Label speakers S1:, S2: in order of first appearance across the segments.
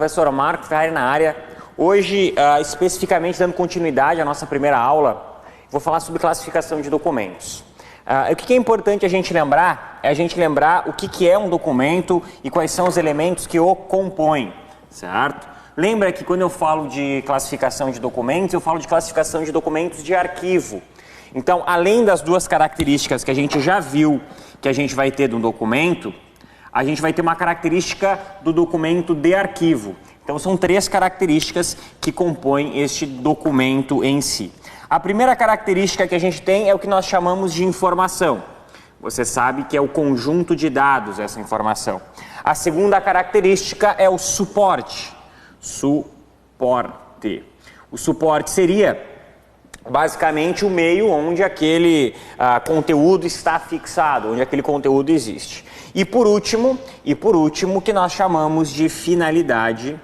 S1: Professor Marco Ferrari na área. Hoje, especificamente dando continuidade à nossa primeira aula, vou falar sobre classificação de documentos. O que é importante a gente lembrar é a gente lembrar o que é um documento e quais são os elementos que o compõem, certo? Lembra que quando eu falo de classificação de documentos, eu falo de classificação de documentos de arquivo. Então, além das duas características que a gente já viu que a gente vai ter de um documento, a gente vai ter uma característica do documento de arquivo. Então, são três características que compõem este documento em si. A primeira característica que a gente tem é o que nós chamamos de informação. Você sabe que é o conjunto de dados, essa informação. A segunda característica é o suporte. Suporte. O suporte seria basicamente o meio onde aquele conteúdo está fixado, onde aquele conteúdo existe. E por último, o que nós chamamos de finalidade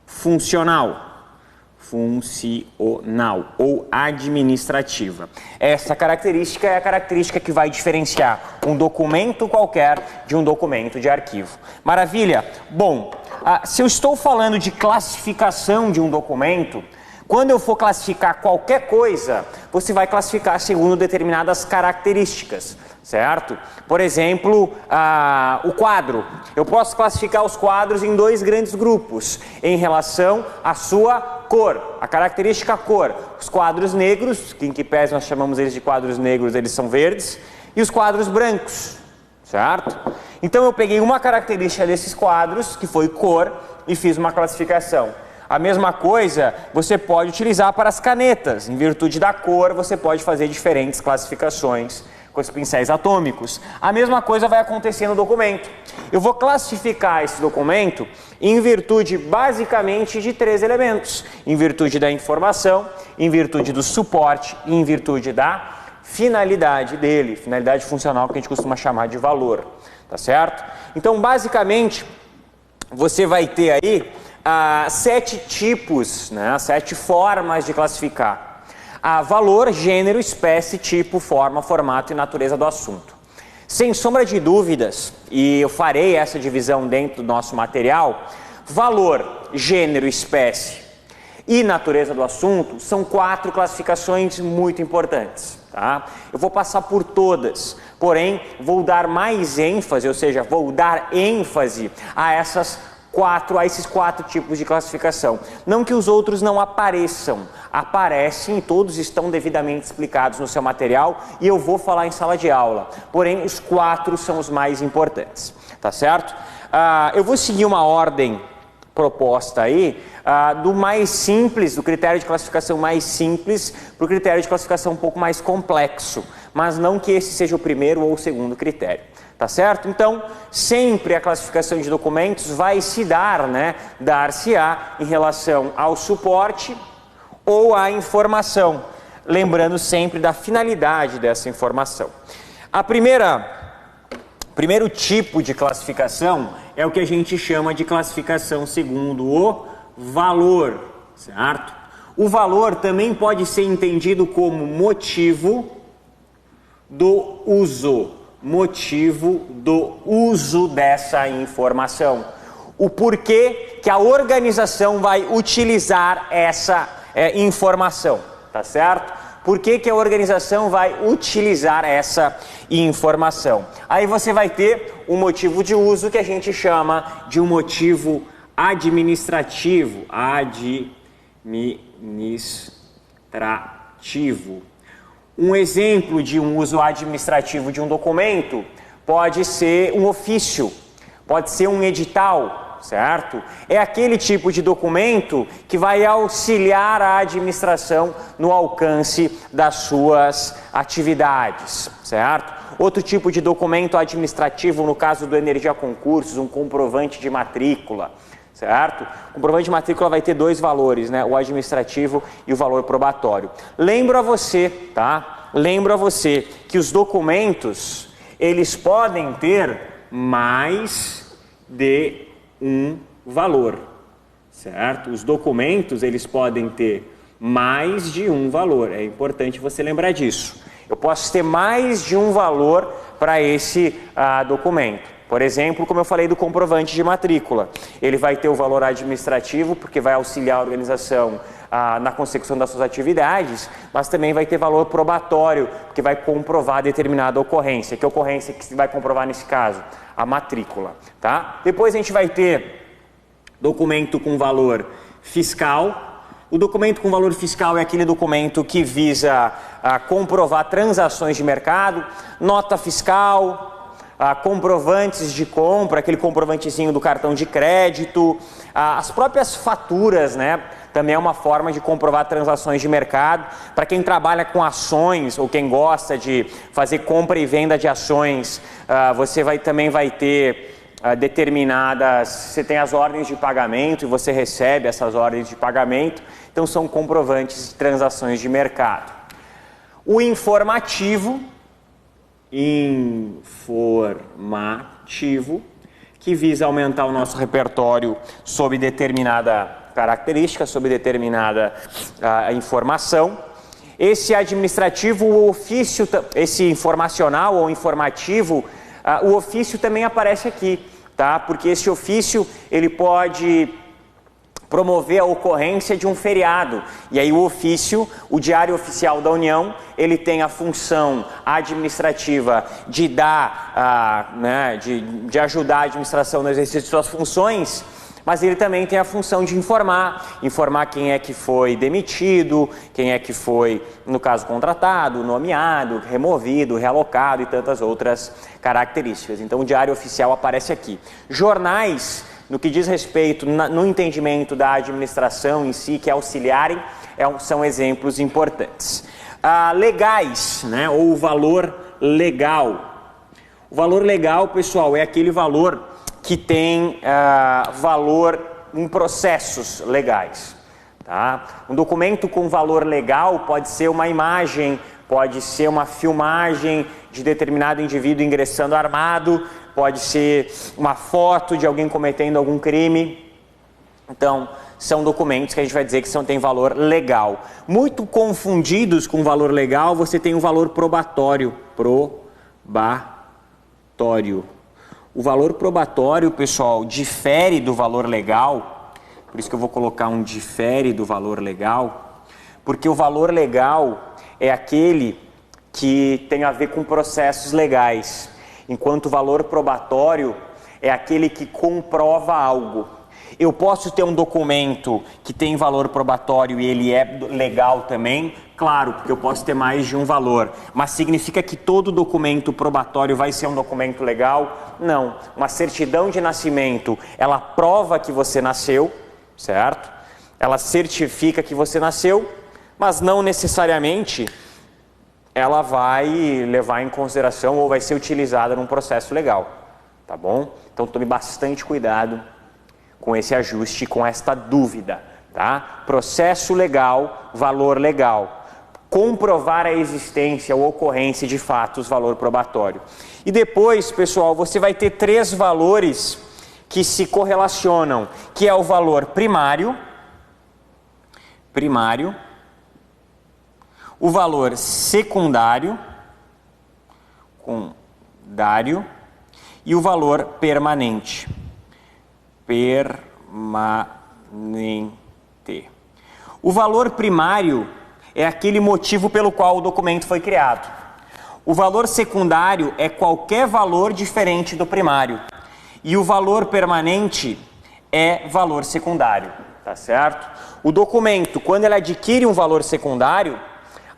S1: funcional ou administrativa. Essa característica é a característica que vai diferenciar um documento qualquer de um documento de arquivo. Maravilha? Bom, se eu estou falando de classificação de um documento, quando eu for classificar qualquer coisa, você vai classificar segundo determinadas características, certo? Por exemplo, o quadro. Eu posso classificar os quadros em dois grandes grupos, em relação à sua cor, a característica cor. Os quadros negros, que em que pese nós chamamos eles de quadros negros, eles são verdes, e os quadros brancos, certo? Então eu peguei uma característica desses quadros, que foi cor, e fiz uma classificação. A mesma coisa você pode utilizar para as canetas. Em virtude da cor, você pode fazer diferentes classificações com os pincéis atômicos. A mesma coisa vai acontecer no documento. Eu vou classificar esse documento em virtude basicamente de três elementos. Em virtude da informação, em virtude do suporte e em virtude da finalidade dele. Finalidade funcional que a gente costuma chamar de valor. Tá certo? Então, basicamente, você vai ter aí 7 tipos, né? 7 formas de classificar. Valor, gênero, espécie, tipo, forma, formato e natureza do assunto. Sem sombra de dúvidas, e eu farei essa divisão dentro do nosso material, valor, gênero, espécie e natureza do assunto são 4 classificações muito importantes. Tá? Eu vou passar por todas, porém vou dar mais ênfase, ou seja, vou dar ênfase a esses 4 tipos de classificação. Não que os outros não apareçam, aparecem e todos estão devidamente explicados no seu material e eu vou falar em sala de aula, porém os 4 são os mais importantes, tá certo? Eu vou seguir uma ordem proposta aí, do mais simples, do critério de classificação mais simples para o critério de classificação um pouco mais complexo, mas não que esse seja o primeiro ou o segundo critério. Tá certo? Então, sempre a classificação de documentos vai se dar, né? Dar-se-á em relação ao suporte ou à informação, lembrando sempre da finalidade dessa informação. Primeiro tipo de classificação é o que a gente chama de classificação segundo o valor, certo? O valor também pode ser entendido como motivo do uso. Motivo do uso dessa informação. O porquê que a organização vai utilizar essa informação, tá certo? Por que a organização vai utilizar essa informação? Aí você vai ter um motivo de uso que a gente chama de um motivo administrativo. Um exemplo de um uso administrativo de um documento pode ser um ofício, pode ser um edital, certo? É aquele tipo de documento que vai auxiliar a administração no alcance das suas atividades, certo? Outro tipo de documento administrativo, no caso do Energia Concursos, um comprovante de matrícula, certo? O comprovante de matrícula vai ter 2 valores, né? O administrativo e o valor probatório. Lembro a você, tá? Lembro a você que os documentos, eles podem ter mais de um valor, certo? Os documentos, eles podem ter mais de um valor. É importante você lembrar disso. Eu posso ter mais de um valor para esse documento. Por exemplo, como eu falei do comprovante de matrícula, ele vai ter o valor administrativo, porque vai auxiliar a organização na consecução das suas atividades, mas também vai ter valor probatório, porque vai comprovar determinada ocorrência. Que ocorrência que se vai comprovar nesse caso? A matrícula, tá? Depois a gente vai ter documento com valor fiscal. O documento com valor fiscal é aquele documento que visa comprovar transações de mercado, nota fiscal, comprovantes de compra, aquele comprovantezinho do cartão de crédito, as próprias faturas, né? Também é uma forma de comprovar transações de mercado. Para quem trabalha com ações ou quem gosta de fazer compra e venda de ações, você também vai ter determinadas, você tem as ordens de pagamento e você recebe essas ordens de pagamento, então são comprovantes de transações de mercado. O informativo, que visa aumentar o nosso repertório sobre determinada característica, sobre determinada informação. Esse administrativo, o ofício, esse informacional ou informativo, o ofício também aparece aqui, tá? Porque esse ofício ele pode promover a ocorrência de um feriado. E aí o ofício, o Diário Oficial da União, ele tem a função administrativa de dar, de ajudar a administração no exercício de suas funções, mas ele também tem a função de informar quem é que foi demitido, quem é que foi, no caso, contratado, nomeado, removido, realocado e tantas outras características. Então o Diário Oficial aparece aqui. Jornais, no que diz respeito no entendimento da administração em si, que auxiliarem, são exemplos importantes. Legais, né, ou o valor legal. O valor legal, pessoal, é aquele valor que tem valor em processos legais. Tá? Um documento com valor legal pode ser uma imagem, pode ser uma filmagem de determinado indivíduo ingressando armado, pode ser uma foto de alguém cometendo algum crime. Então, são documentos que a gente vai dizer que têm valor legal. Muito confundidos com valor legal, você tem o valor probatório. O valor probatório, pessoal, difere do valor legal, por isso que eu vou colocar um difere do valor legal, porque o valor legal é aquele que tem a ver com processos legais, enquanto o valor probatório é aquele que comprova algo. Eu posso ter um documento que tem valor probatório e ele é legal também, claro, porque eu posso ter mais de um valor, mas significa que todo documento probatório vai ser um documento legal? Não. Uma certidão de nascimento, ela prova que você nasceu, certo? Ela certifica que você nasceu, mas não necessariamente ela vai levar em consideração ou vai ser utilizada num processo legal, tá bom? Então tome bastante cuidado com esse ajuste, com esta dúvida, tá? Processo legal, valor legal. Comprovar a existência ou ocorrência de fatos, valor probatório. E depois, pessoal, você vai ter 3 valores que se correlacionam, que é o valor primário, o valor secundário, e o valor permanente. O valor primário é aquele motivo pelo qual o documento foi criado. O valor secundário é qualquer valor diferente do primário. E o valor permanente é valor secundário, tá certo? O documento, quando ele adquire um valor secundário,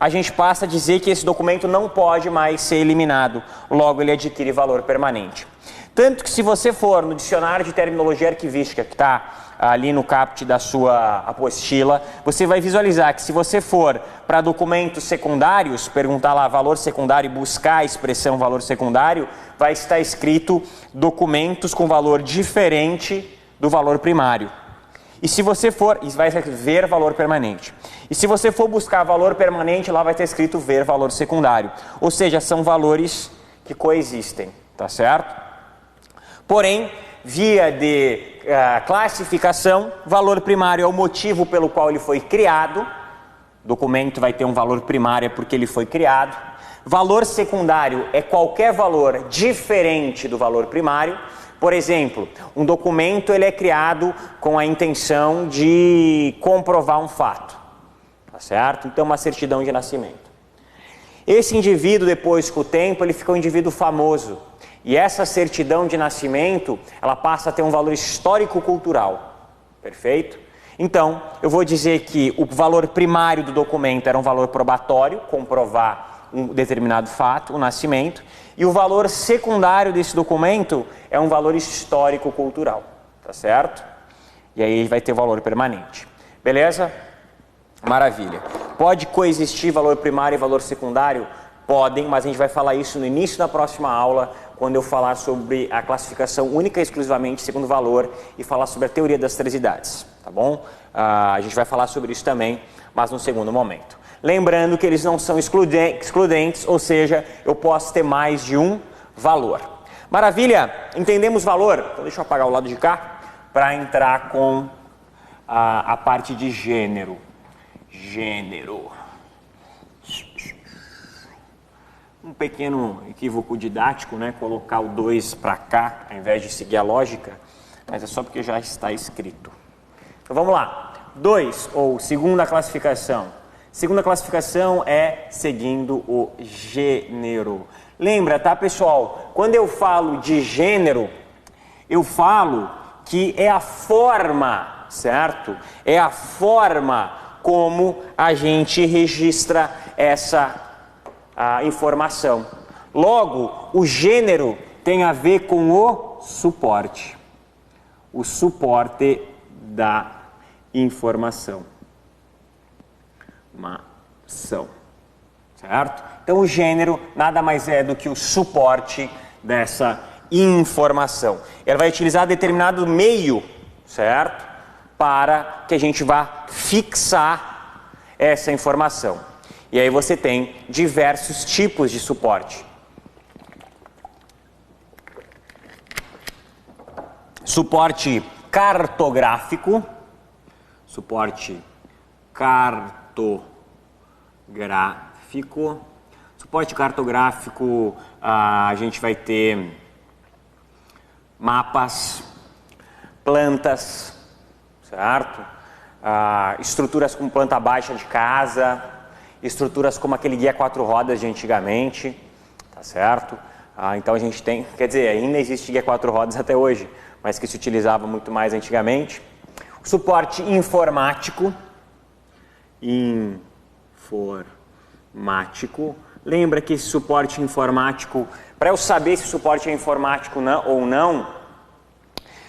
S1: a gente passa a dizer que esse documento não pode mais ser eliminado, logo ele adquire valor permanente. Tanto que se você for no dicionário de terminologia arquivística, que está ali no caput da sua apostila, você vai visualizar que se você for para documentos secundários, perguntar lá valor secundário e buscar a expressão valor secundário, vai estar escrito documentos com valor diferente do valor primário. E se você for, vai ver valor permanente. E se você for buscar valor permanente, lá vai ter escrito ver valor secundário. Ou seja, são valores que coexistem, tá certo? Porém, via de classificação, valor primário é o motivo pelo qual ele foi criado. O documento vai ter um valor primário porque ele foi criado. Valor secundário é qualquer valor diferente do valor primário. Por exemplo, um documento ele é criado com a intenção de comprovar um fato, tá certo? Então, uma certidão de nascimento. Esse indivíduo, depois, com o tempo, ele fica um indivíduo famoso. E essa certidão de nascimento, ela passa a ter um valor histórico-cultural. Perfeito? Então, eu vou dizer que o valor primário do documento era um valor probatório, comprovar um determinado fato, o nascimento, e o valor secundário desse documento é um valor histórico-cultural, tá certo? E aí vai ter o valor permanente. Beleza? Maravilha. Pode coexistir valor primário e valor secundário? Podem, mas a gente vai falar isso no início da próxima aula, quando eu falar sobre a classificação única e exclusivamente segundo valor e falar sobre a teoria das três idades, tá bom? A gente vai falar sobre isso também, mas no segundo momento. Lembrando que eles não são excludentes, ou seja, eu posso ter mais de um valor. Maravilha? Entendemos valor? Então deixa eu apagar o lado de cá para entrar com a parte de gênero. Gênero. Um pequeno equívoco didático, né? Colocar o 2 para cá, ao invés de seguir a lógica, mas é só porque já está escrito. Então vamos lá. 2, ou segunda classificação. Segunda classificação é seguindo o gênero. Lembra, tá, pessoal? Quando eu falo de gênero, eu falo que é a forma, certo? É a forma como a gente registra essa informação. Logo, o gênero tem a ver com o suporte. O suporte da informação. Certo? Então, o gênero nada mais é do que o suporte dessa informação. Ela vai utilizar determinado meio, certo? Para que a gente vá fixar essa informação. E aí você tem diversos tipos de suporte. Suporte cartográfico. Suporte cartográfico. Suporte cartográfico, a gente vai ter mapas, plantas, certo? Estruturas como planta baixa de casa, estruturas como aquele guia 4 rodas de antigamente, tá certo? Então a gente tem, quer dizer, ainda existe guia 4 rodas até hoje, mas que se utilizava muito mais antigamente. O suporte informático, lembra que esse suporte informático, para eu saber se o suporte é informático ou não,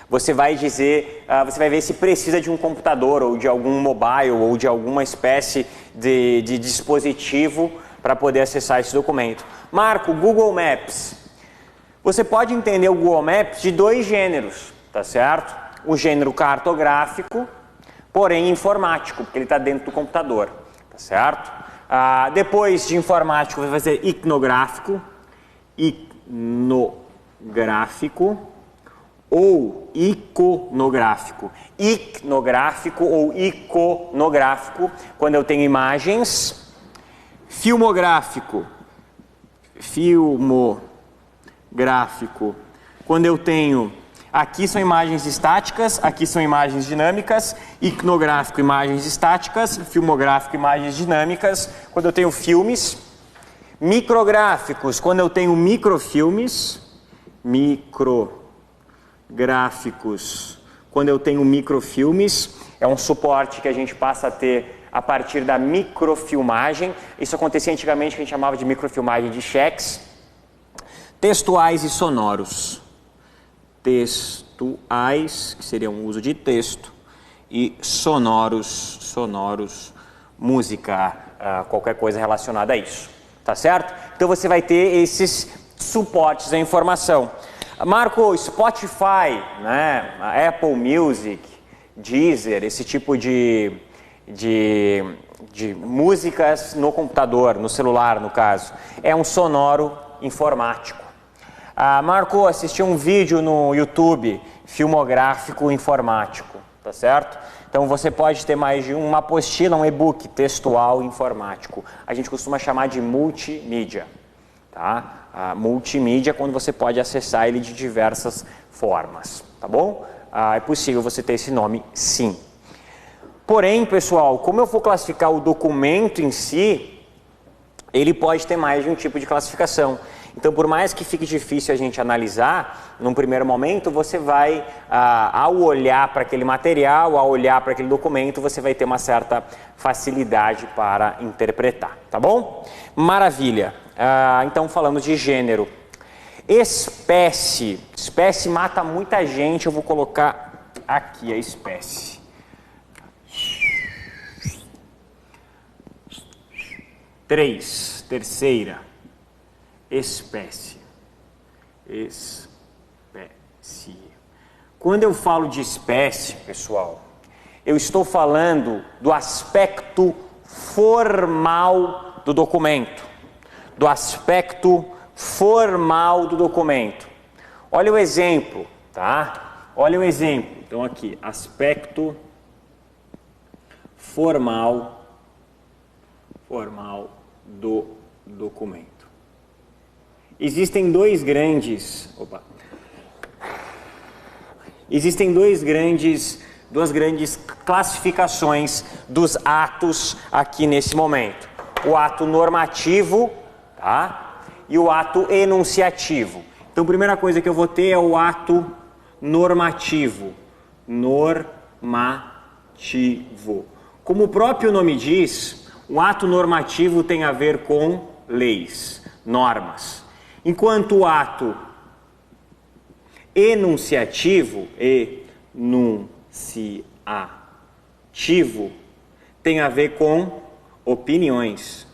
S1: você vai dizer, você vai ver se precisa de um computador ou de algum mobile ou de alguma espécie de dispositivo para poder acessar esse documento. Marco, Google Maps. Você pode entender o Google Maps de dois gêneros, tá certo? O gênero cartográfico, porém informático, porque ele está dentro do computador, tá certo? Depois de informático, vai fazer iconográfico ou iconográfico. Iconográfico ou iconográfico, quando eu tenho imagens. Filmográfico, quando eu tenho, aqui são imagens estáticas, aqui são imagens dinâmicas. Iconográfico, imagens estáticas. Filmográfico, imagens dinâmicas, quando eu tenho filmes. Micrográficos, quando eu tenho microfilmes. Micrográficos, quando eu tenho microfilmes, é um suporte que a gente passa a ter a partir da microfilmagem. Isso acontecia antigamente, que a gente chamava de microfilmagem de cheques. Textuais e sonoros. Textuais, que seriam o uso de texto, e sonoros, música, qualquer coisa relacionada a isso, tá certo? Então você vai ter esses suportes à informação. Marco, Spotify, né, Apple Music, Deezer, esse tipo de músicas no computador, no celular no caso, é um sonoro informático. Marco, assistiu um vídeo no YouTube, filmográfico informático, tá certo? Então você pode ter mais de uma apostila, um e-book textual informático. A gente costuma chamar de multimídia. tá? Multimídia, quando você pode acessar ele de diversas formas, tá bom? É possível você ter esse nome, sim. Porém, pessoal, como eu for classificar o documento em si, ele pode ter mais de um tipo de classificação. Então, por mais que fique difícil a gente analisar, num primeiro momento, você vai, ao olhar para aquele material, ao olhar para aquele documento, você vai ter uma certa facilidade para interpretar, tá bom? Maravilha. Então, falando de gênero. Espécie. Espécie mata muita gente, eu vou colocar aqui a espécie. Terceira. Espécie. Quando eu falo de espécie, pessoal, eu estou falando do aspecto formal do documento. Do aspecto formal do documento. Olha o exemplo, tá? Olha o exemplo. Então aqui, aspecto formal do documento. Existem duas grandes classificações dos atos aqui nesse momento. O ato normativo, tá? E o ato enunciativo. Então, a primeira coisa que eu vou ter é o ato normativo. Como o próprio nome diz, o ato normativo tem a ver com leis, normas. Enquanto o ato enunciativo tem a ver com opiniões.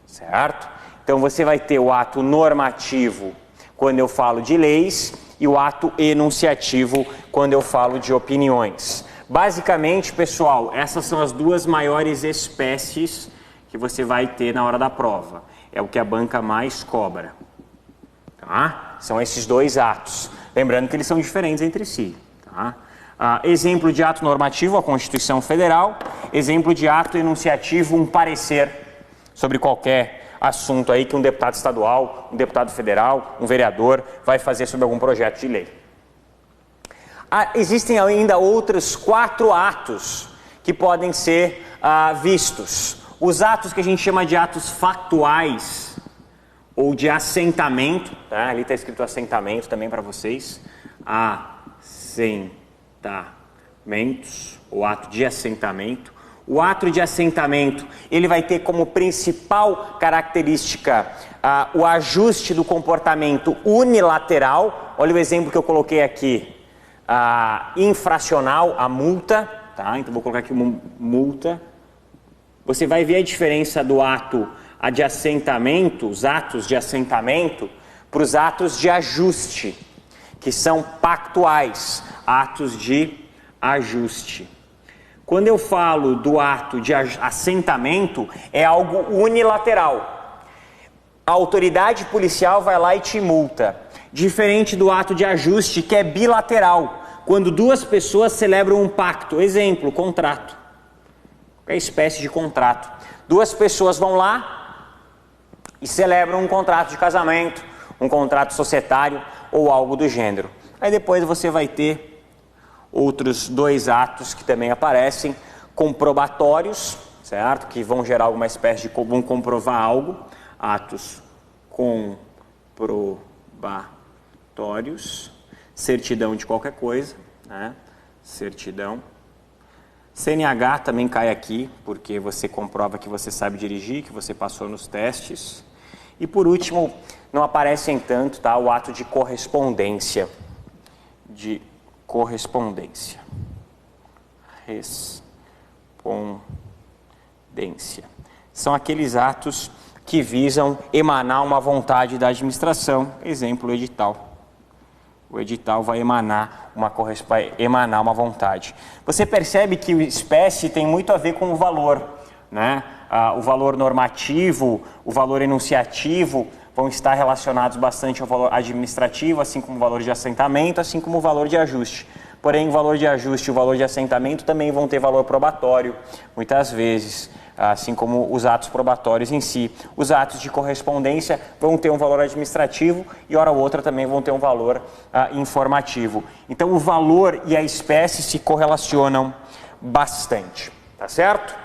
S1: Certo? Então você vai ter o ato normativo quando eu falo de leis e o ato enunciativo quando eu falo de opiniões. Basicamente, pessoal, essas são as duas maiores espécies que você vai ter na hora da prova. É o que a banca mais cobra. Tá? São esses dois atos. Lembrando que eles são diferentes entre si. Tá? Exemplo de ato normativo, a Constituição Federal. Exemplo de ato enunciativo, um parecer sobre qualquer assunto aí que um deputado estadual, um deputado federal, um vereador vai fazer sobre algum projeto de lei. Existem ainda outros 4 atos que podem ser vistos. Os atos que a gente chama de atos factuais ou de assentamento, tá? Ali está escrito assentamento também para vocês. Assentamentos, o ato de assentamento. O ato de assentamento, ele vai ter como principal característica o ajuste do comportamento unilateral. Olha o exemplo que eu coloquei aqui. Infracional, a multa, tá? Então vou colocar aqui uma multa. Você vai ver a diferença do ato de assentamento, os atos de assentamento, para os atos de ajuste, que são pactuais, atos de ajuste. Quando eu falo do ato de assentamento, é algo unilateral. A autoridade policial vai lá e te multa. Diferente do ato de ajuste, que é bilateral, quando duas pessoas celebram um pacto. Exemplo, contrato. Qualquer espécie de contrato. Duas pessoas vão lá e celebram um contrato de casamento, um contrato societário ou algo do gênero. Aí depois você vai ter outros 2 atos que também aparecem, comprobatórios, certo? Que vão gerar alguma espécie de... vão comprovar algo. Atos comprobatórios, certidão de qualquer coisa, né? Certidão. CNH também cai aqui, porque você comprova que você sabe dirigir, que você passou nos testes. E por último, não aparecem tanto, tá? O ato de correspondência. Respondência. São aqueles atos que visam emanar uma vontade da administração. Exemplo, o edital. O edital vai emanar uma vontade. Você percebe que o espécie tem muito a ver com o valor, né? O valor normativo, o valor enunciativo vão estar relacionados bastante ao valor administrativo, assim como o valor de assentamento, assim como o valor de ajuste. porém o valor de ajuste e o valor de assentamento também vão ter valor probatório, muitas vezes, assim como os atos probatórios em si. Os atos de correspondência vão ter um valor administrativo e, hora ou outra, também vão ter um valor informativo. Então, o valor e a espécie se correlacionam bastante, tá certo?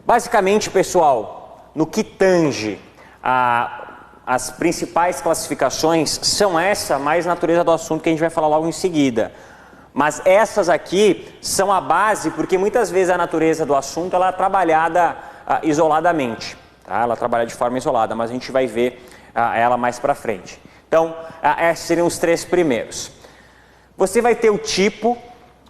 S1: Basicamente, pessoal, no que tange as principais classificações são essa, mais natureza do assunto que a gente vai falar logo em seguida. Mas essas aqui são a base, porque muitas vezes a natureza do assunto ela é trabalhada isoladamente, tá? Ela trabalha de forma isolada, mas a gente vai ver ela mais para frente. Então, esses seriam os três primeiros. Você vai ter o tipo.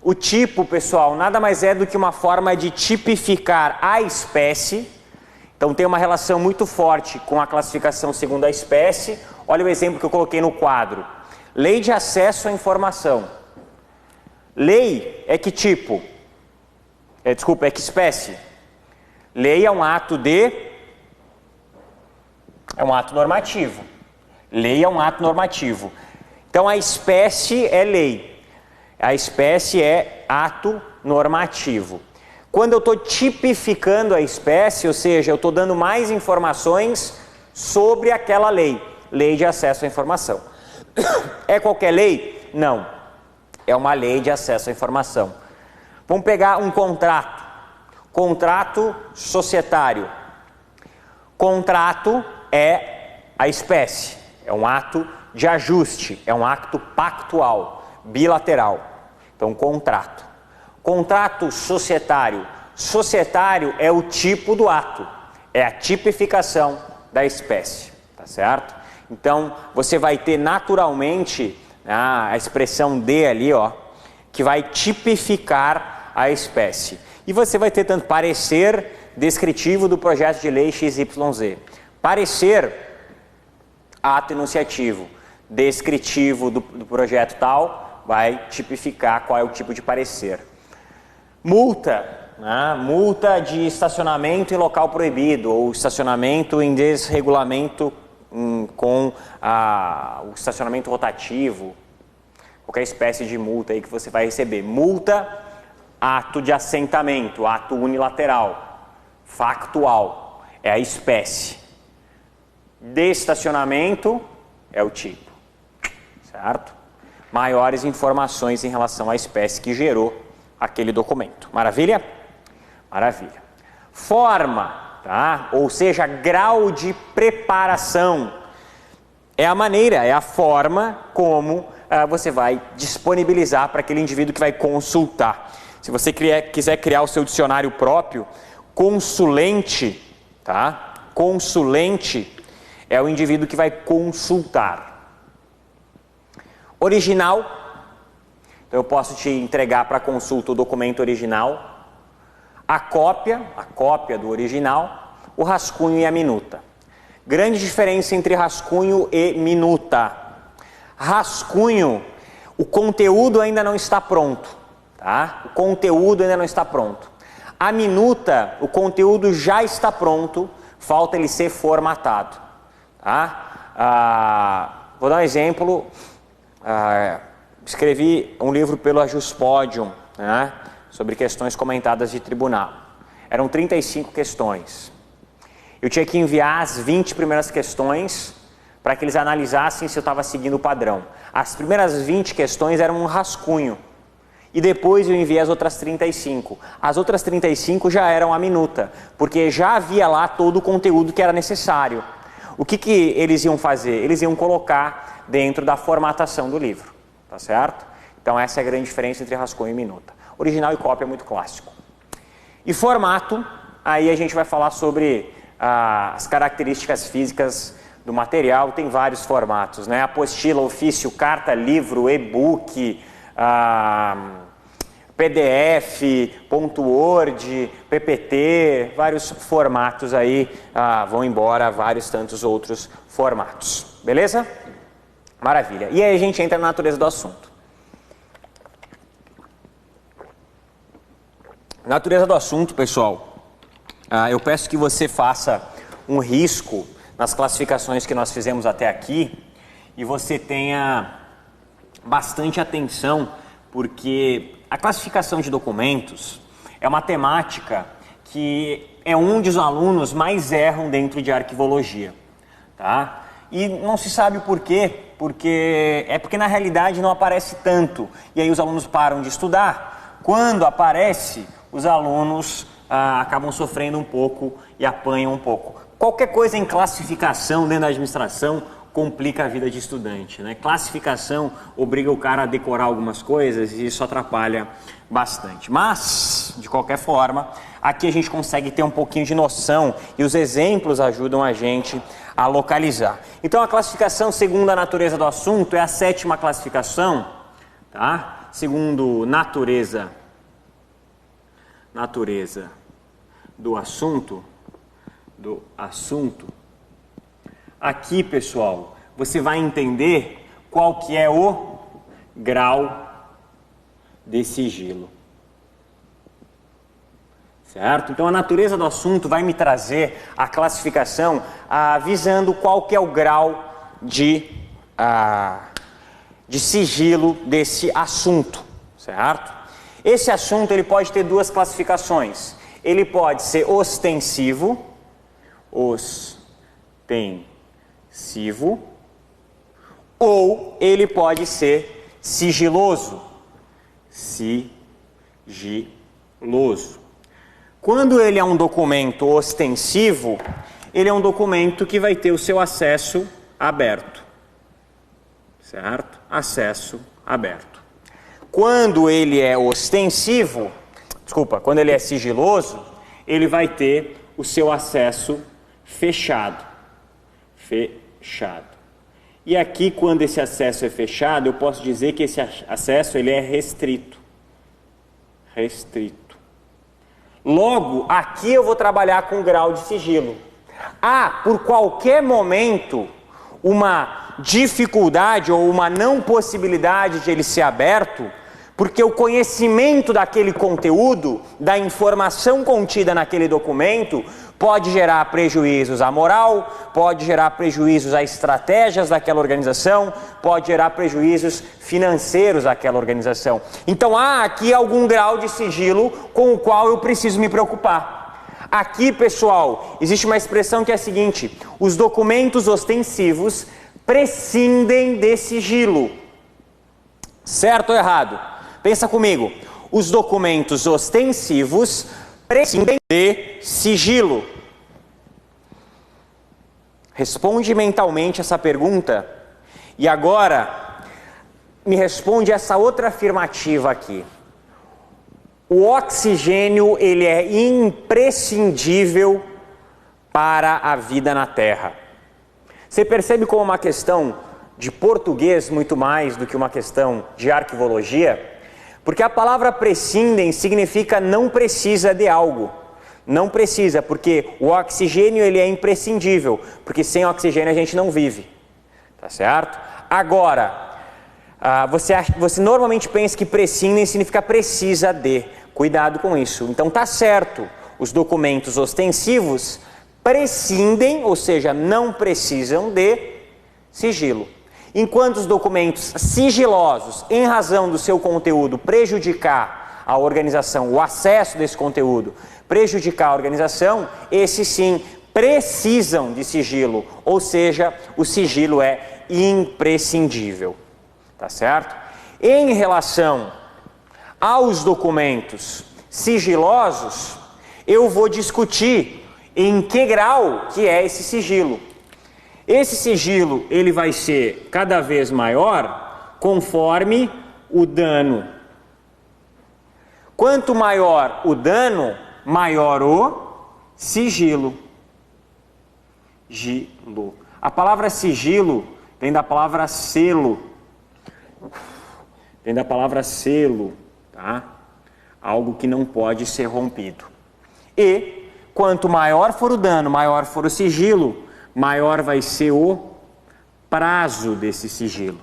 S1: O tipo, pessoal, nada mais é do que uma forma de tipificar a espécie. Então tem uma relação muito forte com a classificação segundo a espécie. Olha o exemplo que eu coloquei no quadro. Lei de acesso à informação. Lei é que tipo? É que espécie? Lei é um ato normativo. Lei é um ato normativo. Então a espécie é lei. A espécie é ato normativo. Quando eu estou tipificando a espécie, ou seja, eu estou dando mais informações sobre aquela lei. Lei de acesso à informação. É qualquer lei? Não. É uma lei de acesso à informação. Vamos pegar um contrato. Contrato societário. Contrato é a espécie. É um ato de ajuste. É um ato pactual, bilateral. Então, contrato. Contrato societário. Societário é o tipo do ato. É a tipificação da espécie. Tá certo? Então, você vai ter naturalmente a expressão D ali, ó, que vai tipificar a espécie. E você vai ter tanto parecer descritivo do projeto de lei XYZ. Parecer, ato enunciativo. Descritivo do projeto tal, vai tipificar qual é o tipo de parecer. Multa, né? Multa de estacionamento em local proibido ou estacionamento em desregulamento com o estacionamento rotativo, qualquer espécie de multa aí que você vai receber. Multa, ato de assentamento, ato unilateral, factual, é a espécie. De estacionamento é o tipo, certo? Maiores informações em relação à espécie que gerou aquele documento. Maravilha? Maravilha. Forma, tá? Ou seja, grau de preparação. É a maneira, é a forma como você vai disponibilizar para aquele indivíduo que vai consultar. Se você quiser criar o seu dicionário próprio, consulente, tá? Consulente é o indivíduo que vai consultar. Original, então eu posso te entregar para consulta o documento original, a cópia do original, o rascunho e a minuta. Grande diferença entre rascunho e minuta. Rascunho, o conteúdo ainda não está pronto, tá? O conteúdo ainda não está pronto. A minuta, o conteúdo já está pronto, falta ele ser formatado, tá? Vou dar um exemplo. Escrevi um livro pelo Ajuspodium, né, sobre questões comentadas de tribunal. Eram 35 questões. Eu tinha que enviar as 20 primeiras questões para que eles analisassem se eu estava seguindo o padrão. As primeiras 20 questões eram um rascunho. E depois eu enviei as outras 35. As outras 35 já eram a minuta, porque já havia lá todo o conteúdo que era necessário. O que eles iam fazer? Eles iam colocar dentro da formatação do livro, tá certo? Então essa é a grande diferença entre rascunho e minuta. Original e cópia é muito clássico. E formato, aí a gente vai falar sobre as características físicas do material. Tem vários formatos, né? Apostila, ofício, carta, livro, e-book, PDF, .word, PPT, vários formatos aí, vão embora vários tantos outros formatos. Beleza? Maravilha. E aí a gente entra na natureza do assunto. Natureza do assunto, pessoal. Eu peço que você faça um risco nas classificações que nós fizemos até aqui e você tenha bastante atenção porque a classificação de documentos é uma temática que é onde os alunos mais erram dentro de arquivologia, tá? E não se sabe o porquê, porque na realidade não aparece tanto, e aí os alunos param de estudar. Quando aparece, os alunos acabam sofrendo um pouco e apanham um pouco. Qualquer coisa em classificação dentro da administração complica a vida de estudante, né? Classificação obriga o cara a decorar algumas coisas e isso atrapalha bastante. Mas, de qualquer forma, aqui a gente consegue ter um pouquinho de noção e os exemplos ajudam a gente a localizar. Então, a classificação segundo a natureza do assunto é a 7ª classificação, tá? Segundo natureza do assunto. Aqui, pessoal, você vai entender qual que é o grau de sigilo. Certo? Então, a natureza do assunto vai me trazer a classificação visando qual que é o grau de sigilo desse assunto. Certo? Esse assunto ele pode ter 2 classificações. Ele pode ser ostensivo, ou ele pode ser sigiloso. Quando ele é um documento ostensivo, ele é um documento que vai ter o seu acesso aberto. Certo? Acesso aberto. Quando ele é quando ele é sigiloso, ele vai ter o seu acesso fechado. E aqui, quando esse acesso é fechado, eu posso dizer que esse acesso ele é restrito. Logo, aqui eu vou trabalhar com grau de sigilo. Por qualquer momento, uma dificuldade ou uma não possibilidade de ele ser aberto, porque o conhecimento daquele conteúdo, da informação contida naquele documento, pode gerar prejuízos à moral, pode gerar prejuízos a estratégias daquela organização, pode gerar prejuízos financeiros àquela organização. Então há aqui algum grau de sigilo com o qual eu preciso me preocupar. Aqui, pessoal, existe uma expressão que é a seguinte: os documentos ostensivos prescindem de sigilo. Certo ou errado? Pensa comigo. Os documentos ostensivos prescindem de sigilo. Responde mentalmente essa pergunta e agora me responde essa outra afirmativa aqui. O oxigênio, ele é imprescindível para a vida na Terra. Você percebe como uma questão de português muito mais do que uma questão de arquivologia? Porque a palavra prescindem significa não precisa de algo. Não precisa, porque o oxigênio ele é imprescindível, porque sem oxigênio a gente não vive. Tá certo? Agora, você normalmente pensa que prescindem significa precisa de. Cuidado com isso. Então tá certo, os documentos ostensivos prescindem, ou seja, não precisam de sigilo. Enquanto os documentos sigilosos, em razão do seu conteúdo prejudicar a organização, o acesso desse conteúdo, prejudicar a organização, esses sim precisam de sigilo, ou seja, o sigilo é imprescindível. Tá certo? Em relação aos documentos sigilosos, eu vou discutir em que grau que é esse sigilo. Esse sigilo ele vai ser cada vez maior conforme o dano. Quanto maior o dano, maior o sigilo. A palavra sigilo vem da palavra selo. Vem da palavra selo, tá? Algo que não pode ser rompido. E quanto maior for o dano, maior for o sigilo, maior vai ser o prazo desse sigilo.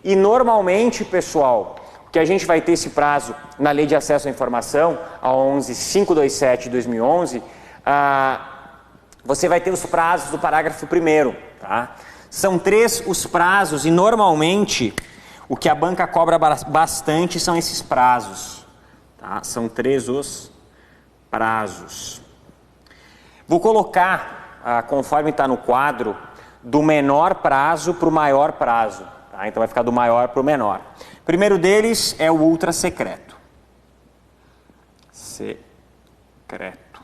S1: E normalmente, pessoal, que a gente vai ter esse prazo na Lei de Acesso à Informação, a 11.527 de 2011, você vai ter os prazos do parágrafo 1º, tá? São 3 os prazos e normalmente O que a banca cobra bastante são esses prazos, tá? São 3 os prazos. Vou colocar, conforme está no quadro, do menor prazo para o maior prazo, tá? Então vai ficar do maior para o menor. O primeiro deles é o ultra secreto. Secreto.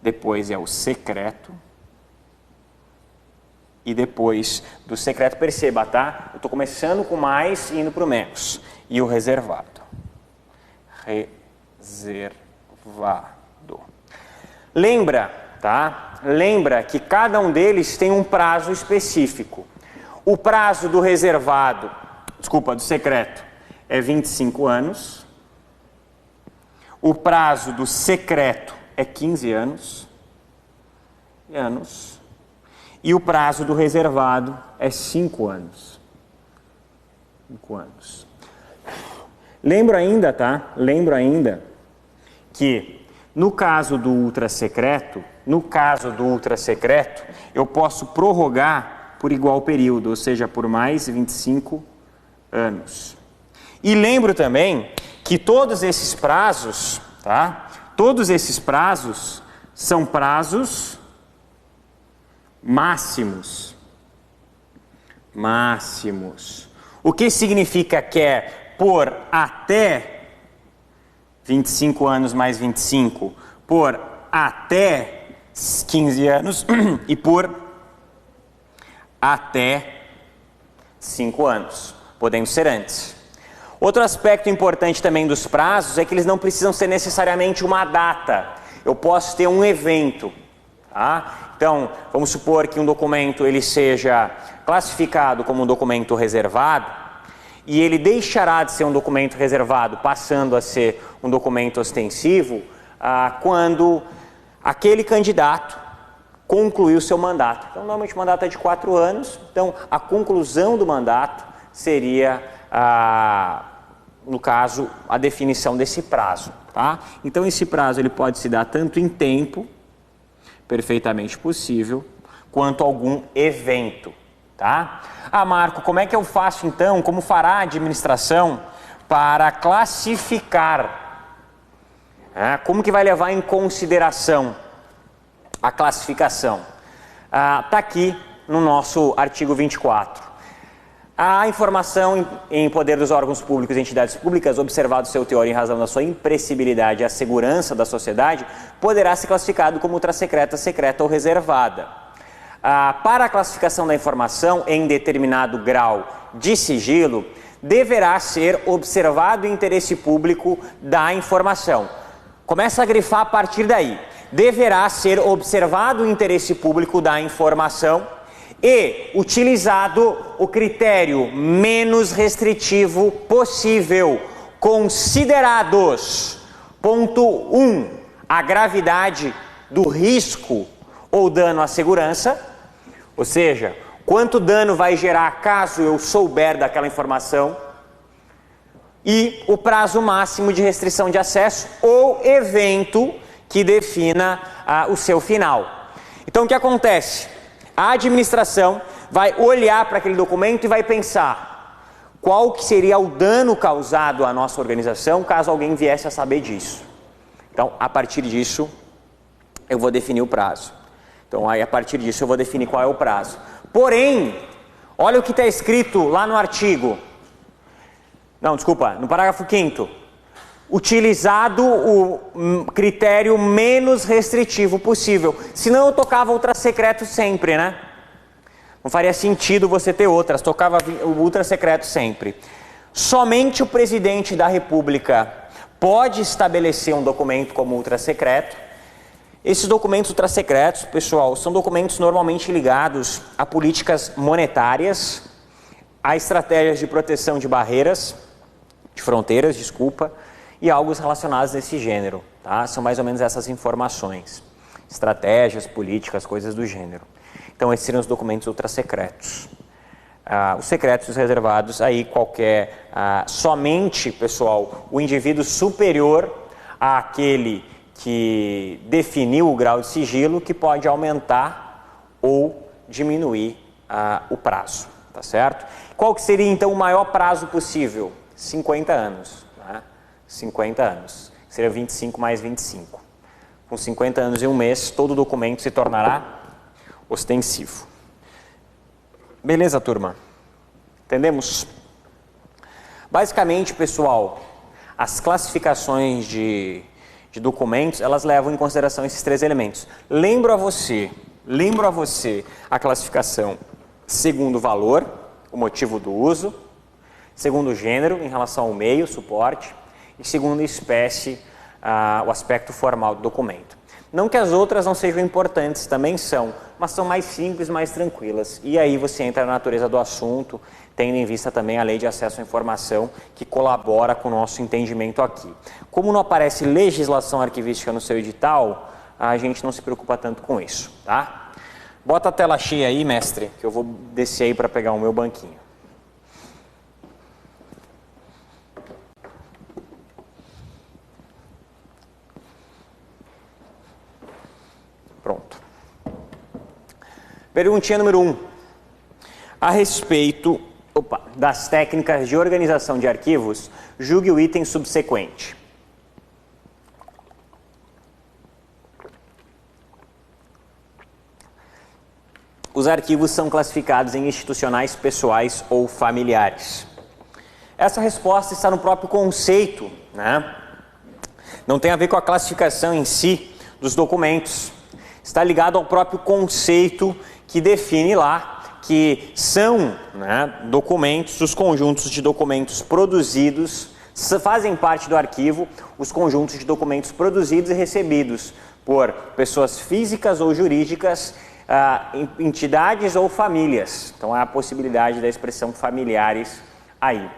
S1: Depois é o secreto. E depois do secreto, perceba, tá? Eu estou começando com mais e indo para o menos. E o reservado. Reservado. Lembra, tá? Lembra que cada um deles tem um prazo específico. O prazo do reservado, do secreto, é 25 anos. O prazo do secreto é 15 anos. E o prazo do reservado é 5 anos. 5 anos. Lembro ainda, tá? Lembro ainda que no caso do ultra secreto, eu posso prorrogar por igual período, ou seja, por mais 25 anos. E lembro também que todos esses prazos, tá? Todos esses prazos são prazos máximos. O que significa que é por até 25 anos mais 25, por até 15 anos e por até 5 anos, podendo ser antes. Outro aspecto importante também dos prazos é que eles não precisam ser necessariamente uma data. Eu posso ter um evento, tá? Então, vamos supor que um documento ele seja classificado como um documento reservado e ele deixará de ser um documento reservado, passando a ser um documento ostensivo, quando aquele candidato concluiu o seu mandato. Então, normalmente o mandato é de 4 anos, então a conclusão do mandato seria, no caso, a definição desse prazo, tá? Então, esse prazo ele pode se dar tanto em tempo, perfeitamente possível, quanto algum evento, tá? Marco, como é que eu faço então, como fará a administração para classificar? Como que vai levar em consideração a classificação? Tá aqui no nosso artigo 24. A informação em poder dos órgãos públicos e entidades públicas, observado seu teor em razão da sua impressibilidade e a segurança da sociedade, poderá ser classificado como ultrasecreta, secreta ou reservada. Para a classificação da informação em determinado grau de sigilo, deverá ser observado o interesse público da informação. Começa a grifar a partir daí. Deverá ser observado o interesse público da informação e utilizado o critério menos restritivo possível, considerados, ponto 1, a gravidade do risco ou dano à segurança, ou seja, quanto dano vai gerar caso eu souber daquela informação, e o prazo máximo de restrição de acesso ou evento que defina o seu final. Então o que acontece? A administração vai olhar para aquele documento e vai pensar qual que seria o dano causado à nossa organização caso alguém viesse a saber disso. Então, a partir disso, eu vou definir o prazo. Então, aí a partir disso eu vou definir qual é o prazo. Porém, olha o que está escrito lá no artigo. No parágrafo 5º. Utilizado o critério menos restritivo possível. Senão eu tocava ultrasecreto sempre, né? Não faria sentido você ter outras, tocava o ultrasecreto sempre. Somente o presidente da República pode estabelecer um documento como ultrasecreto. Esses documentos ultrasecretos, pessoal, são documentos normalmente ligados a políticas monetárias, a estratégias de proteção de barreiras, de fronteiras, e algo relacionados desse gênero, tá? São mais ou menos essas informações, estratégias, políticas, coisas do gênero. Então esses seriam os documentos ultrasecretos. Os secretos reservados, aí somente, pessoal, o indivíduo superior àquele que definiu o grau de sigilo que pode aumentar ou diminuir o prazo. tá certo? Qual que seria então o maior prazo possível? 50 anos, né? 50 anos, seria 25 mais 25. Com 50 anos e um mês, todo documento se tornará ostensivo. Beleza, turma? Entendemos? Basicamente, pessoal, as classificações de documentos, elas levam em consideração esses três elementos. Lembro a você a classificação segundo o valor, o motivo do uso, segundo o gênero, em relação ao meio, suporte, e segundo a espécie, o aspecto formal do documento. Não que as outras não sejam importantes, também são, mas são mais simples, mais tranquilas. E aí você entra na natureza do assunto, tendo em vista também a Lei de Acesso à Informação, que colabora com o nosso entendimento aqui. Como não aparece legislação arquivística no seu edital, a gente não se preocupa tanto com isso, tá? Bota a tela cheia aí, mestre, que eu vou descer aí para pegar o meu banquinho. Pronto. Perguntinha número 1. A respeito das técnicas de organização de arquivos, julgue o item subsequente. Os arquivos são classificados em institucionais, pessoais ou familiares. Essa resposta está no próprio conceito, né? Não tem a ver com a classificação em si dos documentos. Está ligado ao próprio conceito que define lá que são, né, documentos, os conjuntos de documentos produzidos, fazem parte do arquivo, os conjuntos de documentos produzidos e recebidos por pessoas físicas ou jurídicas, entidades ou famílias. Então há a possibilidade da expressão familiares aí.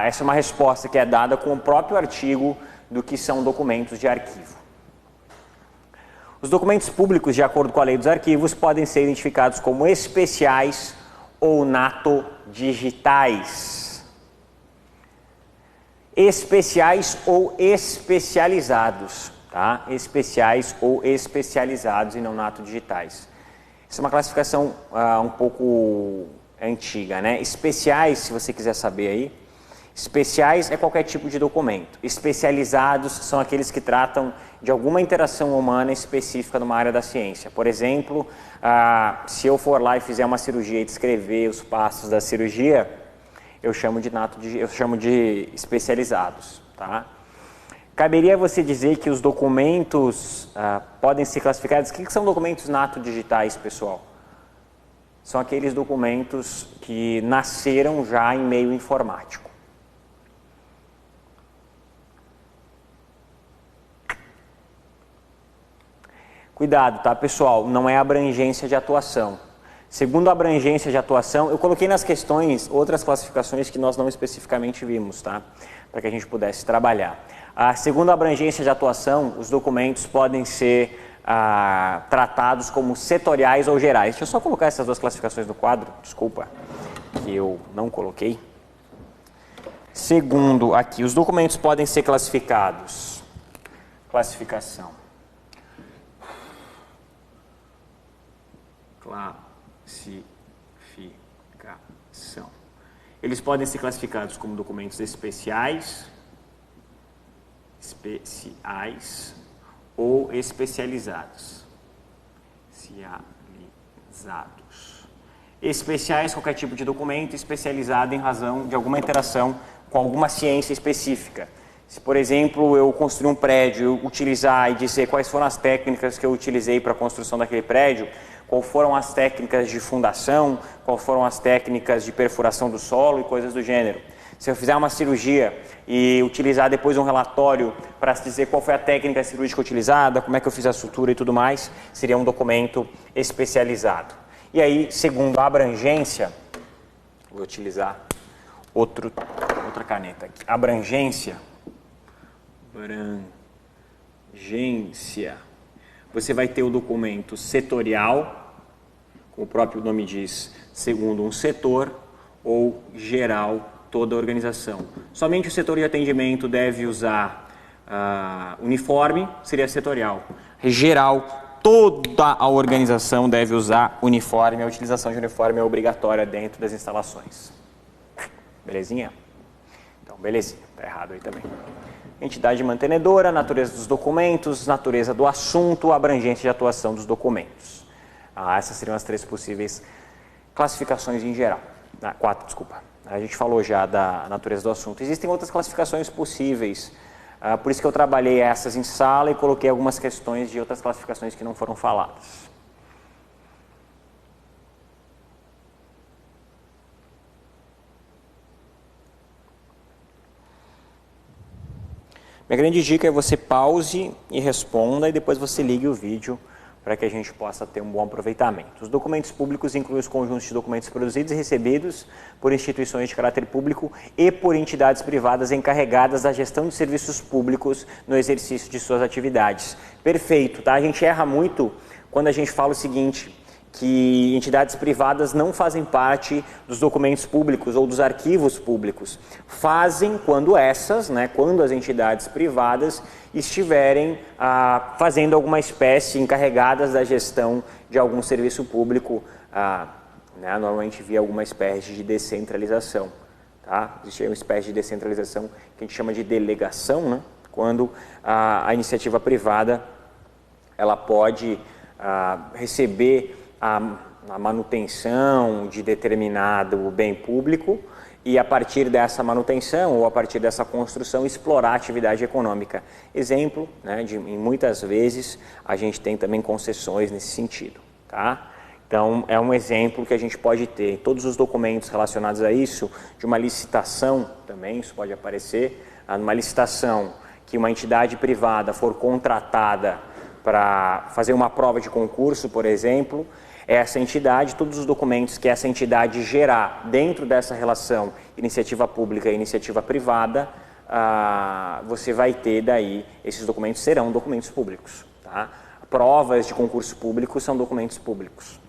S1: Essa é uma resposta que é dada com o próprio artigo do que são documentos de arquivo. Os documentos públicos, de acordo com a Lei dos Arquivos, podem ser identificados como especiais ou natodigitais. Especiais ou especializados, tá? Especiais ou especializados e não natodigitais. Essa é uma classificação um pouco antiga, né? Especiais, se você quiser saber aí, especiais é qualquer tipo de documento. Especializados são aqueles que tratam de alguma interação humana específica numa área da ciência. Por exemplo, se eu for lá e fizer uma cirurgia e descrever os passos da cirurgia, eu chamo de especializados, tá? Caberia você dizer que os documentos podem ser classificados... O que são documentos natodigitais, pessoal? São aqueles documentos que nasceram já em meio informático. Cuidado, tá, pessoal? Não é abrangência de atuação. Segundo a abrangência de atuação, eu coloquei nas questões outras classificações que nós não especificamente vimos, tá? Para que a gente pudesse trabalhar. Segundo a abrangência de atuação, os documentos podem ser tratados como setoriais ou gerais. Deixa eu só colocar essas duas classificações no quadro, desculpa, que eu não coloquei. Segundo aqui, os documentos podem ser classificados. Classificação. Classificação. Eles podem ser classificados como documentos especiais ou especializados. Especiais, qualquer tipo de documento, especializado em razão de alguma interação com alguma ciência específica. Se, por exemplo, eu construir um prédio, utilizar e dizer quais foram as técnicas que eu utilizei para a construção daquele prédio, quais foram as técnicas de fundação, quais foram as técnicas de perfuração do solo e coisas do gênero. Se eu fizer uma cirurgia e utilizar depois um relatório para dizer qual foi a técnica cirúrgica utilizada, como é que eu fiz a sutura e tudo mais, seria um documento especializado. E aí, segundo a abrangência, vou utilizar outra caneta aqui. Abrangência. Você vai ter o documento setorial, como o próprio nome diz, segundo um setor, ou geral, toda a organização. Somente o setor de atendimento deve usar uniforme, seria setorial. Geral, toda a organização deve usar uniforme, a utilização de uniforme é obrigatória dentro das instalações. Belezinha? Então, belezinha, tá errado aí também. Entidade mantenedora, natureza dos documentos, natureza do assunto, abrangência de atuação dos documentos. Essas seriam as 3 possíveis classificações em geral. 4, desculpa. A gente falou já da natureza do assunto. Existem outras classificações possíveis, por isso que eu trabalhei essas em sala e coloquei algumas questões de outras classificações que não foram faladas. Minha grande dica é você pause e responda e depois você ligue o vídeo para que a gente possa ter um bom aproveitamento. Os documentos públicos incluem os conjuntos de documentos produzidos e recebidos por instituições de caráter público e por entidades privadas encarregadas da gestão de serviços públicos no exercício de suas atividades. Perfeito, tá? A gente erra muito quando a gente fala o seguinte, que entidades privadas não fazem parte dos documentos públicos ou dos arquivos públicos. Fazem quando essas, quando as entidades privadas estiverem fazendo alguma espécie, encarregadas da gestão de algum serviço público, normalmente via alguma espécie de descentralização. Tá? Existe uma espécie de descentralização que a gente chama de delegação, quando a iniciativa privada ela pode receber a manutenção de determinado bem público e a partir dessa manutenção ou a partir dessa construção explorar a atividade econômica. Exemplo, em muitas vezes a gente tem também concessões nesse sentido. Tá? Então é um exemplo que a gente pode ter em todos os documentos relacionados a isso, de uma licitação também, isso pode aparecer, numa licitação que uma entidade privada for contratada para fazer uma prova de concurso, por exemplo, essa entidade, todos os documentos que essa entidade gerar dentro dessa relação iniciativa pública e iniciativa privada, você vai ter daí, esses documentos serão documentos públicos. Tá? Provas de concurso público são documentos públicos,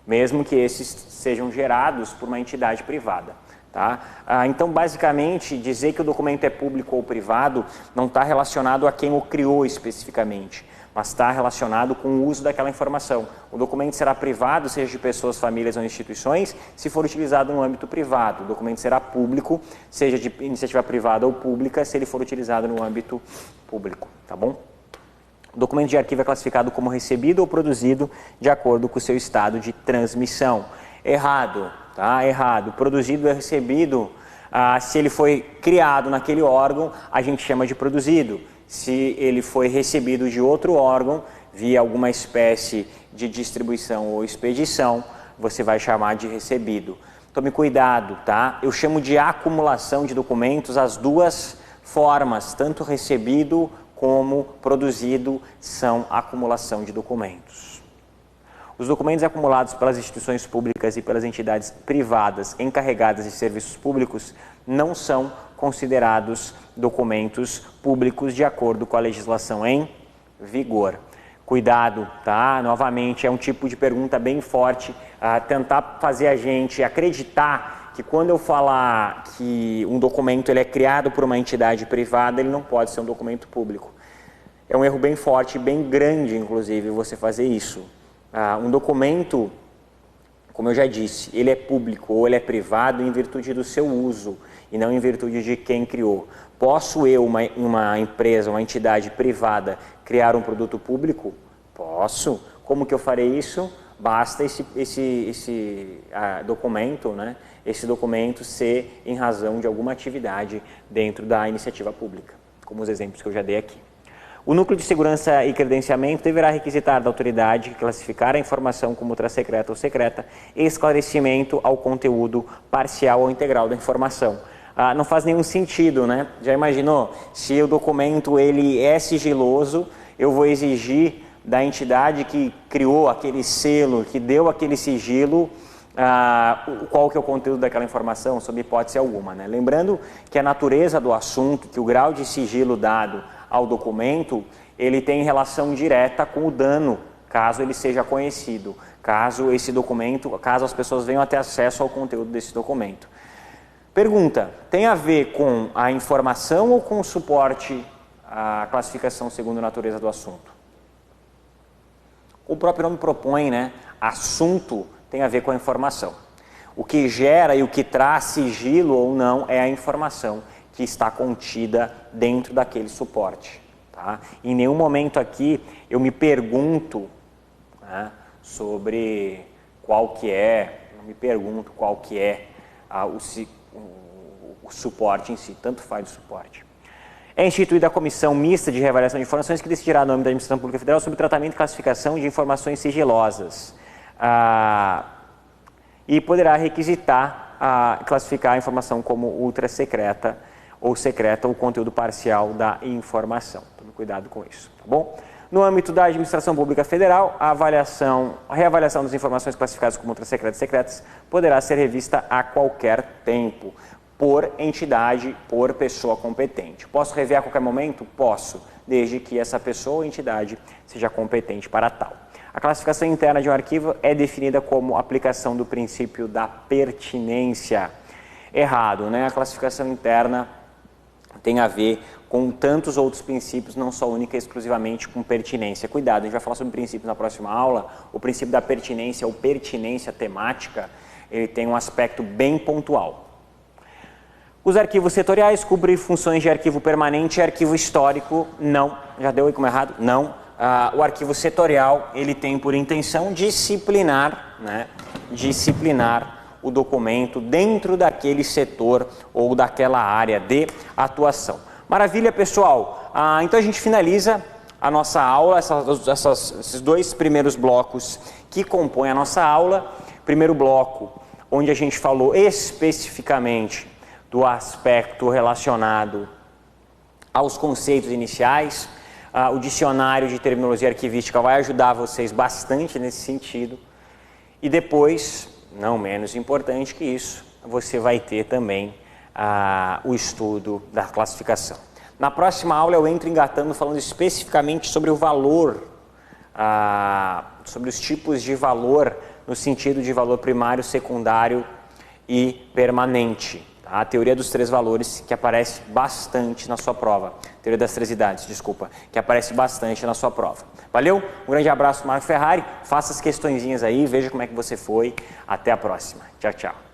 S1: mesmo que esses sejam gerados por uma entidade privada. Tá? Então, basicamente, dizer que o documento é público ou privado não está relacionado a quem o criou especificamente, mas está relacionado com o uso daquela informação. O documento será privado, seja de pessoas, famílias ou instituições, se for utilizado no âmbito privado. O documento será público, seja de iniciativa privada ou pública, se ele for utilizado no âmbito público. Tá bom? O documento de arquivo é classificado como recebido ou produzido de acordo com o seu estado de transmissão. Errado, tá? Errado. Produzido é recebido, se ele foi criado naquele órgão, a gente chama de produzido. Se ele foi recebido de outro órgão, via alguma espécie de distribuição ou expedição, você vai chamar de recebido. Tome cuidado, tá? Eu chamo de acumulação de documentos as duas formas, tanto recebido como produzido são acumulação de documentos. Os documentos acumulados pelas instituições públicas e pelas entidades privadas encarregadas de serviços públicos não são considerados documentos públicos de acordo com a legislação em vigor. Cuidado, tá? Novamente, é um tipo de pergunta bem forte, tentar fazer a gente acreditar que quando eu falar que um documento ele é criado por uma entidade privada, ele não pode ser um documento público. É um erro bem forte, bem grande, inclusive, você fazer isso. Um documento, como eu já disse, ele é público ou ele é privado em virtude do seu uso e não em virtude de quem criou. Posso eu, uma empresa, uma entidade privada, criar um produto público? Posso. Como que eu farei isso? Basta esse documento, esse documento ser em razão de alguma atividade dentro da iniciativa pública, como os exemplos que eu já dei aqui. O Núcleo de Segurança e Credenciamento deverá requisitar da autoridade que classificar a informação como ultrasecreta ou secreta esclarecimento ao conteúdo parcial ou integral da informação. Não faz nenhum sentido, Já imaginou? Se o documento ele é sigiloso, eu vou exigir da entidade que criou aquele selo, que deu aquele sigilo, qual que é o conteúdo daquela informação, sob hipótese alguma. Lembrando que a natureza do assunto, que o grau de sigilo dado ao documento, ele tem relação direta com o dano, caso ele seja conhecido, caso esse documento, caso as pessoas venham a ter acesso ao conteúdo desse documento. Pergunta, tem a ver com a informação ou com o suporte à classificação segundo a natureza do assunto? O próprio nome propõe, né? Assunto tem a ver com a informação. O que gera e o que traz sigilo ou não é a informação que está contida dentro daquele suporte. Tá? Em nenhum momento aqui eu me pergunto, né, sobre qual que é, não me pergunto qual que é o suporte em si, tanto faz o suporte. É instituída a Comissão Mista de Reavaliação de Informações que decidirá no âmbito da Administração Pública Federal sobre tratamento e classificação de informações sigilosas e poderá requisitar classificar a informação como ultra secreta ou secreta ou conteúdo parcial da informação. Tome cuidado com isso, tá bom? No âmbito da Administração Pública Federal, a reavaliação das informações classificadas como ultra secretas e secretas poderá ser revista a qualquer tempo, por entidade, por pessoa competente. Posso rever a qualquer momento? Posso, desde que essa pessoa ou entidade seja competente para tal. A classificação interna de um arquivo é definida como aplicação do princípio da pertinência. Errado, né? A classificação interna tem a ver com tantos outros princípios, não só única e exclusivamente com pertinência. Cuidado, a gente vai falar sobre princípios na próxima aula. O princípio da pertinência ou pertinência temática, ele tem um aspecto bem pontual. Os arquivos setoriais cumprem funções de arquivo permanente e arquivo histórico? Não. Já deu aí como errado? Não. O arquivo setorial, ele tem por intenção disciplinar, né? Disciplinar o documento dentro daquele setor ou daquela área de atuação. Maravilha, pessoal? Então a gente finaliza a nossa aula, esses dois primeiros blocos que compõem a nossa aula. Primeiro bloco, onde a gente falou especificamente do aspecto relacionado aos conceitos iniciais. O dicionário de terminologia arquivística vai ajudar vocês bastante nesse sentido. E depois, não menos importante que isso, você vai ter também o estudo da classificação. Na próxima aula eu entro engatando falando especificamente sobre o valor, sobre os tipos de valor, no sentido de valor primário, secundário e permanente. A teoria dos três valores, que aparece bastante na sua prova. Teoria das três idades, desculpa, que aparece bastante na sua prova. Valeu? Um grande abraço, Marco Ferrari. Faça as questõezinhas aí, veja como é que você foi. Até a próxima. Tchau, tchau.